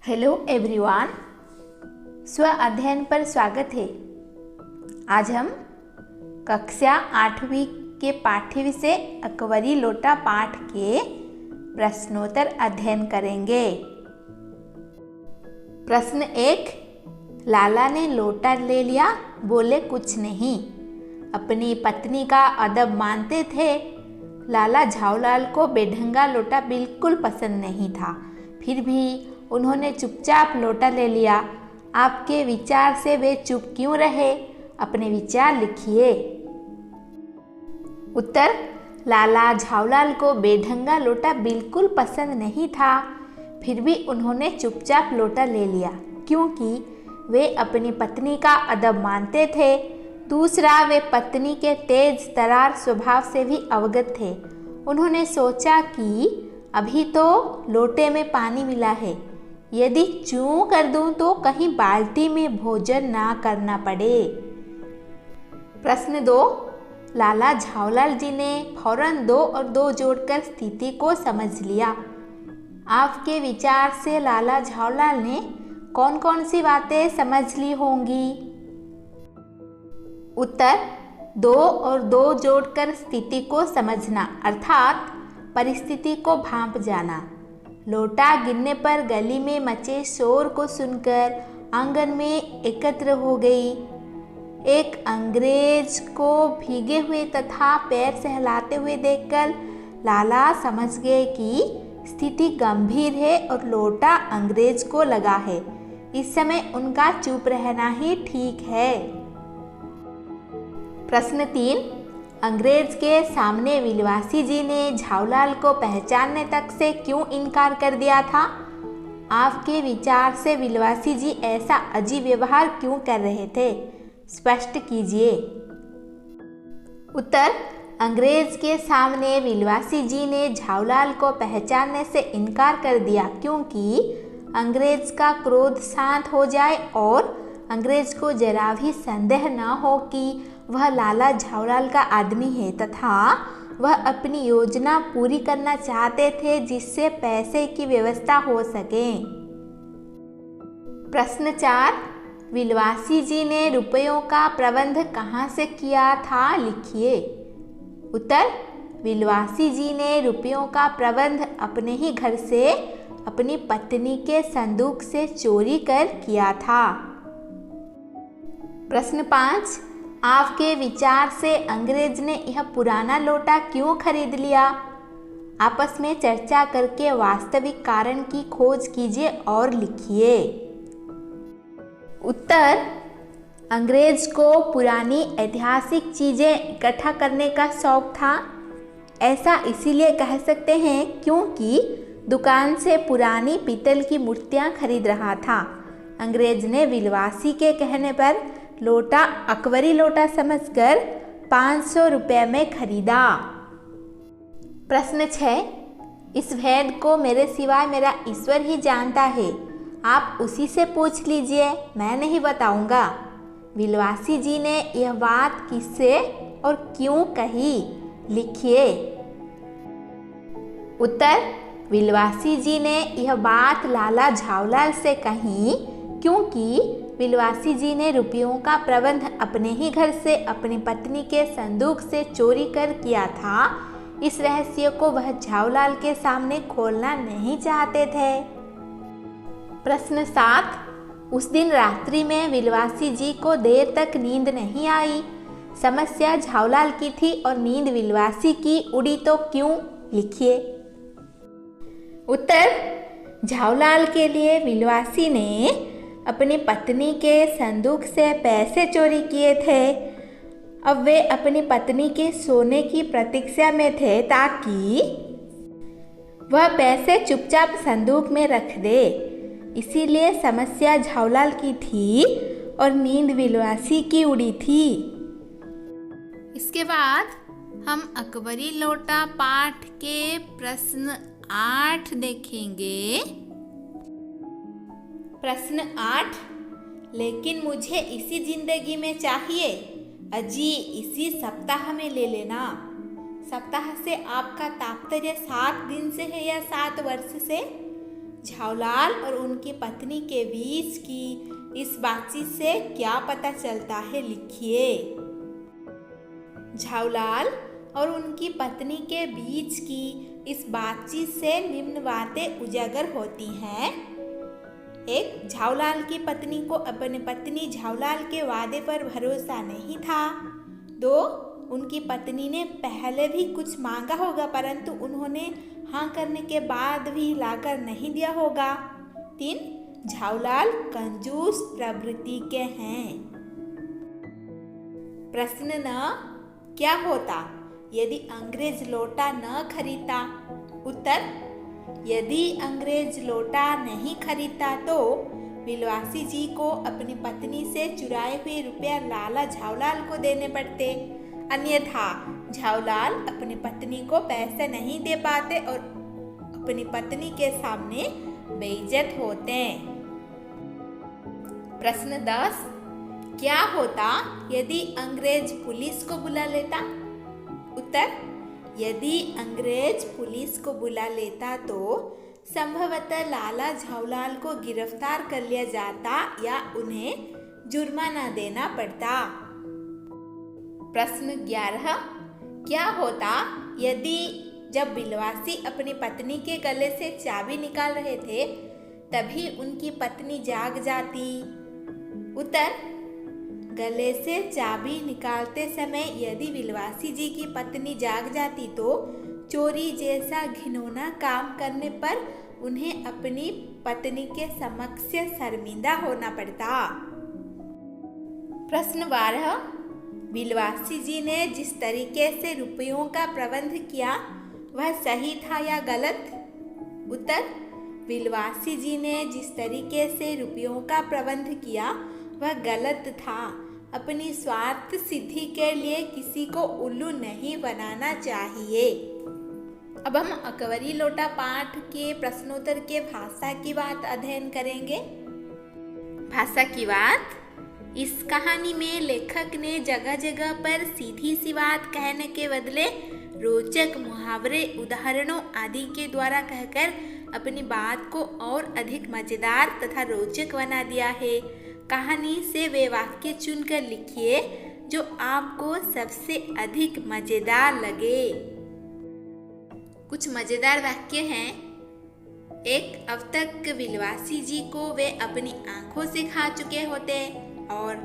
Hello everyone, स्व अध्ययन पर स्वागत है। आज हम कक्षा 8वीं के पाठ्य विषय अकबरी लोटा पाठ के प्रश्नोत्तर अध्ययन करेंगे। प्रश्न 1। लाला ने लोटा ले लिया, बोले कुछ नहीं। अपनी पत्नी का अदब मानते थे। लाला झाऊलाल को बेढंगा लोटा बिल्कुल पसंद नहीं था, फिर भी उन्होंने चुपचाप लोटा ले लिया। आपके विचार से वे चुप क्यों रहे? अपने विचार लिखिए। उत्तर: लाला झाऊलाल को बेढंगा लोटा बिल्कुल पसंद नहीं था, फिर भी उन्होंने चुपचाप लोटा ले लिया क्योंकि वे अपनी पत्नी का अदब मानते थे। दूसरा, वे पत्नी के तेज तरार स्वभाव से भी अवगत थे। उन्होंने सोचा कि अभी तो लोटे में पानी मिला है, यदि चूं कर दूं तो कहीं बाल्टी में भोजन ना करना पड़े। प्रश्न 2। लाला झाऊलाल जी ने फौरन 2 और 2 जोड़कर स्थिति को समझ लिया। आपके विचार से लाला झाऊलाल ने कौन कौन सी बातें समझ ली होंगी? उत्तर: 2 और 2 जोड़कर स्थिति को समझना अर्थात परिस्थिति को भांप जाना। लोटा गिरने पर गली में मचे शोर को सुनकर आंगन में एकत्र हो गई। एक अंग्रेज को भीगे हुए तथा पैर सहलाते हुए देखकर लाला समझ गए कि स्थिति गंभीर है और लोटा अंग्रेज को लगा है। इस समय उनका चुप रहना ही ठीक है। प्रश्न 3। अंग्रेज के सामने विलवासी जी ने झाऊलाल को पहचानने तक से क्यों इनकार कर दिया था? आपके विचार से विलवासी जी ऐसा अजीब व्यवहार क्यों कर रहे थे? स्पष्ट कीजिए। उत्तर: अंग्रेज के सामने विलवासी जी ने झाऊलाल को पहचानने से इनकार कर दिया क्योंकि अंग्रेज का क्रोध शांत हो जाए और अंग्रेज को जरा भी संदेह न हो कि वह लाला झाऊलाल का आदमी है तथा वह अपनी योजना पूरी करना चाहते थे जिससे पैसे की व्यवस्था हो सके। प्रश्न 4। विलवासी जी ने रुपयों का प्रबंध कहाँ से किया था? लिखिए। उत्तर: विलवासी जी ने रुपयों का प्रबंध अपने ही घर से अपनी पत्नी के संदूक से चोरी कर किया था। प्रश्न 5। आपके विचार से अंग्रेज ने यह पुराना लोटा क्यों खरीद लिया? आपस में चर्चा करके वास्तविक कारण की खोज कीजिए और लिखिए। उत्तर: अंग्रेज को पुरानी ऐतिहासिक चीजें इकट्ठा करने का शौक था। ऐसा इसीलिए कह सकते हैं क्योंकि दुकान से पुरानी पीतल की मूर्तियां खरीद रहा था। अंग्रेज ने विलवासी के कहने पर लोटा अकबरी लोटा समझकर 500 रुपये में खरीदा। प्रश्न 6। इस भेद को मेरे सिवाय मेरा ईश्वर ही जानता है, आप उसी से पूछ लीजिए, मैं नहीं बताऊंगा। विलवासी जी ने यह बात किससे और क्यों कही? लिखिए। उत्तर: विलवासी जी ने यह बात लाला झाऊलाल से कही क्योंकि विलवासी जी ने रुपयों का प्रबंध अपने ही घर से अपनी पत्नी के संदूक से चोरी कर किया था। इस रहस्य को वह झाऊलाल के सामने खोलना नहीं चाहते थे। प्रश्न 7। उस दिन रात्रि में विलवासी जी को देर तक नींद नहीं आई। समस्या झाऊलाल की थी और नींद विलवासी की उड़ी तो क्यों? लिखिए। उत्तर: झाऊलाल के लिए विलवासी ने अपनी पत्नी के संदूक से पैसे चोरी किए थे। अब वे अपनी पत्नी के सोने की प्रतीक्षा में थे ताकि वह पैसे चुपचाप संदूक में रख दे। इसीलिए समस्या झाऊलाल की थी और नींद विलवासी की उड़ी थी। इसके बाद हम अकबरी लोटा पाठ के प्रश्न 8 देखेंगे। प्रश्न 8। लेकिन मुझे इसी जिंदगी में चाहिए। अजी इसी सप्ताह में ले लेना। सप्ताह से आपका तात्पर्य 7 दिन से है या 7 वर्ष से? झावलाल और उनकी पत्नी के बीच की इस बातचीत से क्या पता चलता है, लिखिए। झावलाल और उनकी पत्नी के बीच की इस बातचीत से निम्न बातें उजागर होती हैं। 1. झावलाल की पत्नी को अपने पत्नी झावलाल के वादे पर भरोसा नहीं था। 2. उनकी पत्नी ने पहले भी कुछ मांगा होगा, परंतु उन्होंने हाँ करने के बाद भी लाकर नहीं दिया होगा। 3. झावलाल कंजूस प्रवृत्ति के हैं। प्रश्न 9. क्या होता यदि अंग्रेज लोटा न खरीदता? उत्तर: यदि अंग्रेज लोटा नहीं खरीदता तो बिलवासी जी को अपनी पत्नी से चुराए हुए रुपया लाला झावलाल को देने पड़ते, अन्यथा झावलाल अपनी पत्नी को पैसे नहीं दे पाते और अपनी पत्नी के सामने बेइज्जत होते। प्रश्न 10. क्या होता यदि अंग्रेज पुलिस को बुला लेता? उत्तर: यदि अंग्रेज पुलिस को बुला लेता तो संभवतः लाला झावलाल को गिरफ्तार कर लिया जाता या उन्हें जुर्माना देना पड़ता। प्रश्न 11. क्या होता यदि जब बिलवासी अपनी पत्नी के गले से चाबी निकाल रहे थे तभी उनकी पत्नी जाग जाती? उत्तर: गले से चाबी निकालते समय यदि बिलवासी जी की पत्नी जाग जाती तो चोरी जैसा घिनौना काम करने पर उन्हें अपनी पत्नी के समक्ष शर्मिंदा होना पड़ता। प्रश्न 12. बिलवासी जी ने जिस तरीके से रुपयों का प्रबंध किया वह सही था या गलत? उत्तर: बिलवासी जी ने जिस तरीके से रुपयों का प्रबंध किया वह गलत था। अपनी स्वार्थ सिद्धि के लिए किसी को उल्लू नहीं बनाना चाहिए। अब हम अकबरी लोटा पाठ के प्रश्नोत्तर के भाषा की बात अध्ययन करेंगे। भाषा की बात: इस कहानी में लेखक ने जगह जगह पर सीधी सी बात कहने के बदले रोचक मुहावरे, उदाहरणों आदि के द्वारा कहकर अपनी बात को और अधिक मजेदार तथा रोचक बना दिया है। कहानी से वे वाक्य चुनकर लिखिए जो आपको सबसे अधिक मजेदार लगे। कुछ मजेदार वाक्य हैं। 1. अब तक बिलवासी जी को वे अपनी आंखों से खा चुके होते। और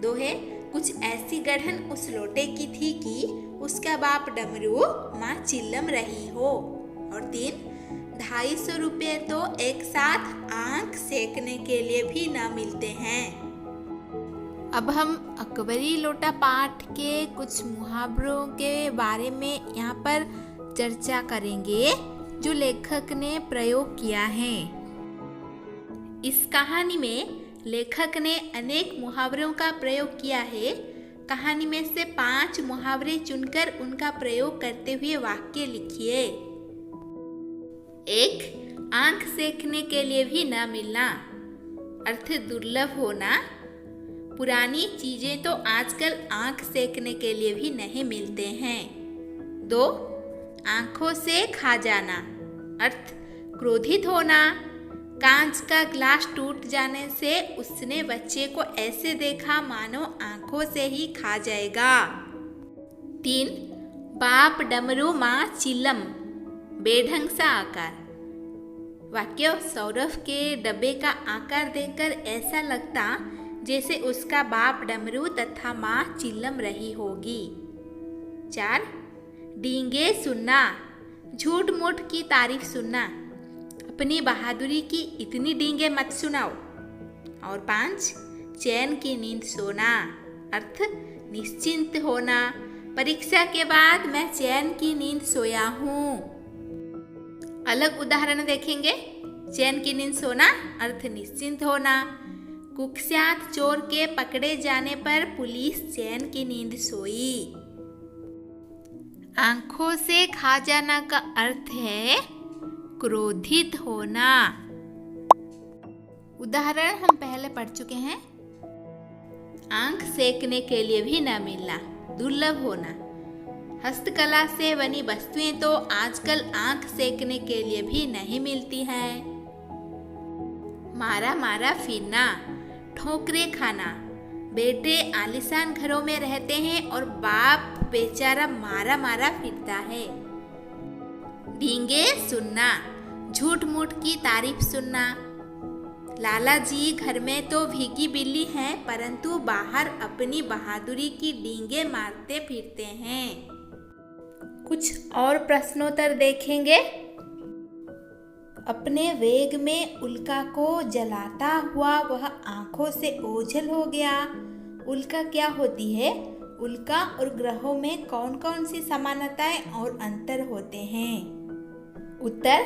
2 है, कुछ ऐसी गढ़न उस लोटे की थी कि उसका बाप डमरू, माँ चिल्लम रही हो। और 3, 250 रुपये तो एक साथ आंख सेकने के लिए भी न मिलते हैं। अब हम अकबरी लोटा पाठ के कुछ मुहावरों के बारे में यहाँ पर चर्चा करेंगे जो लेखक ने प्रयोग किया है। इस कहानी में लेखक ने अनेक मुहावरों का प्रयोग किया है। कहानी में से 5 मुहावरे चुनकर उनका प्रयोग करते हुए वाक्य लिखिए। 1. आंख सेकने के लिए भी न मिलना, अर्थ दुर्लभ होना। पुरानी चीजें तो आजकल आंख सेकने के लिए भी नहीं मिलते हैं। 2. आंखों से खा जाना, अर्थ क्रोधित होना। कांच का ग्लास टूट जाने से उसने बच्चे को ऐसे देखा मानो आंखों से ही खा जाएगा। 3. बाप डमरू माँ चिल्लम, बेढंग सा आकार। वाक्य: सौरभ के डब्बे का आकार देखकर ऐसा लगता जैसे उसका बाप डमरू तथा माँ चिल्लम रही होगी। 4. डींगे सुनना, झूठ मूठ की तारीफ सुनना। अपनी बहादुरी की इतनी डींगे मत सुनाओ। और 5. चैन की नींद सोना, अर्थ निश्चिंत होना। परीक्षा के बाद मैं चैन की नींद सोया हूँ। अलग उदाहरण देखेंगे। चैन की नींद सोना, अर्थ निश्चिंत होना। कुख्यात चोर के पकड़े जाने पर पुलिस चैन की नींद सोई। आंखों से खा जाना का अर्थ है क्रोधित होना। उदाहरण हम पहले पढ़ चुके हैं। आंख सेकने के लिए भी न मिलना, दुर्लभ होना। हस्तकला से बनी वस्तुएं तो आजकल आंख सेकने के लिए भी नहीं मिलती हैं। मारा मारा फिरना, ठोकरे खाना। बेटे आलीशान घरों में रहते हैं और बाप बेचारा मारा मारा फिरता है। डींगे सुनना, झूठ मूठ की तारीफ सुनना। लाला जी घर में तो भीगी बिल्ली हैं, परंतु बाहर अपनी बहादुरी की डींगे मारते फिरते हैं। कुछ और प्रश्नोत्तर देखेंगे। अपने वेग में उल्का को जलाता हुआ वह आंखों से ओझल हो गया। उल्का क्या होती है? उल्का और ग्रहों में कौन कौन सी समानताएं और अंतर होते हैं? उत्तर,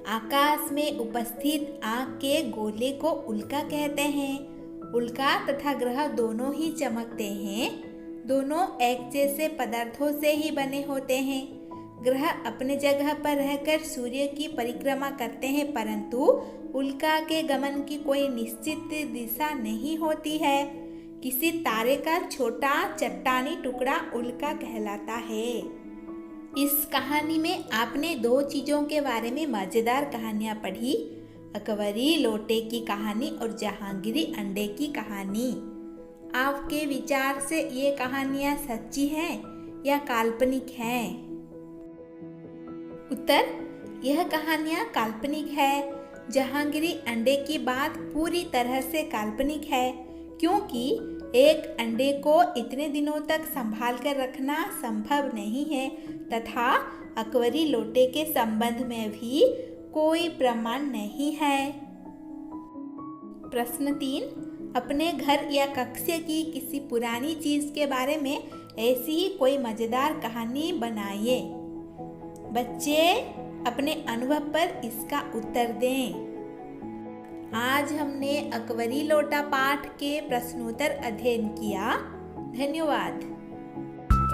आकाश में उपस्थित आग के गोले को उल्का कहते हैं। उल्का तथा ग्रह दोनों ही चमकते हैं। दोनों एक जैसे पदार्थों से ही बने होते हैं। ग्रह अपने जगह पर रहकर सूर्य की परिक्रमा करते हैं, परंतु उल्का के गमन की कोई निश्चित दिशा नहीं होती है। किसी तारे का छोटा चट्टानी टुकड़ा उल्का कहलाता है। इस कहानी में आपने दो चीज़ों के बारे में मज़ेदार कहानियाँ पढ़ी, अकबरी लोटे की कहानी और जहांगीरी अंडे की कहानी। आपके विचार से ये कहानियाँ सच्ची हैं या काल्पनिक हैं? उत्तर, यह कहानियाँ काल्पनिक है। जहांगीरी अंडे की बात पूरी तरह से काल्पनिक है, क्योंकि एक अंडे को इतने दिनों तक संभाल कर रखना संभव नहीं है तथा अकबरी लोटे के संबंध में भी कोई प्रमाण नहीं है। प्रश्न 3, अपने घर या कक्ष की किसी पुरानी चीज के बारे में ऐसी ही कोई मजेदार कहानी बनाइए। बच्चे अपने अनुभव पर इसका उत्तर दें। आज हमने अकबरी लोटा पाठ के प्रश्नोत्तर अध्ययन किया। धन्यवाद।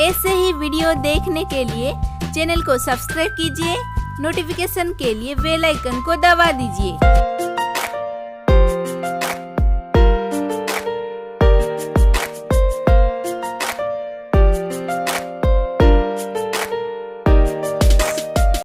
ऐसे ही वीडियो देखने के लिए चैनल को सब्सक्राइब कीजिए। नोटिफिकेशन के लिए बेल आइकन को दबा दीजिए।